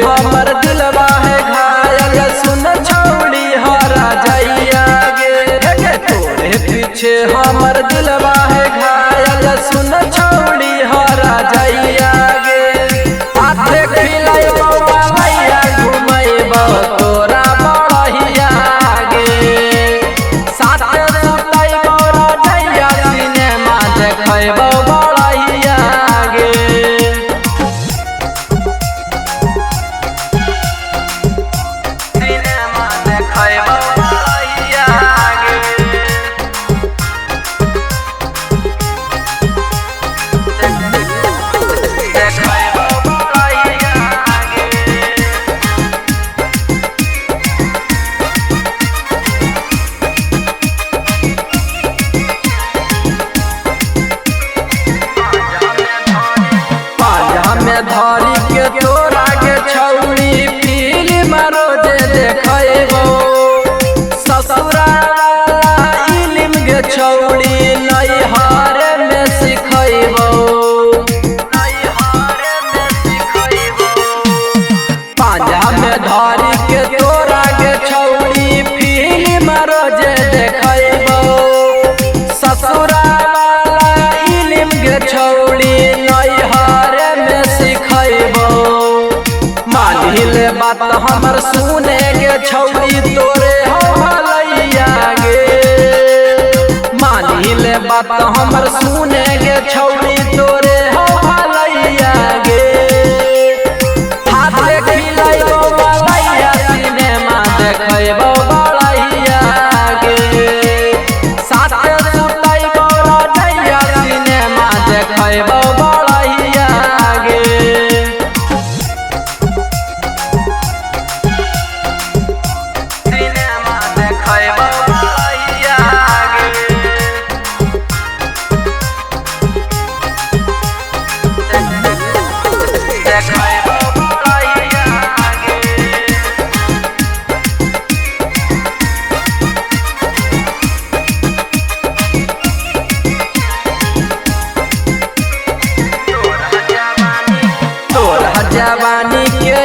हमर दिलवा है घायल सुन छौड़ी हरा जइया गे तोरे पीछे हमर दिलवा है घायल सुन छौड़ी हरा जइया गे हाथे खिलाइबो मैया घुमैबो तोरा बड़हिया गे साथे सुतैबो रजैया सिनेमा देखैबो बड़हिया गे धरी के तोरा के छौड़ी फिल्म रोजे देखैबो ससुरा इल्म के छौड़ी नैहर में सिखैबो पांजा में धरी के तोरा के छौड़ी फिल्म रोजे देखैबो ससुरा इल्म के छौड़ी नैहर में सिखैबो मानिले बात हमर सुने के छौड़ी तोरे भलैया गे मानिले बात हमर सुने के छौड़ी तोरे भलैया गे हाथे खिलाइबो बलैया सिनेमा देखैबो बड़हिया गे साथे सुतैबो रजैया सिनेमा देखैबो बड़हिया गे सिनेमा देखैबो बड़हिया गे देखैबो बड़हिया गे तोरा जवानी के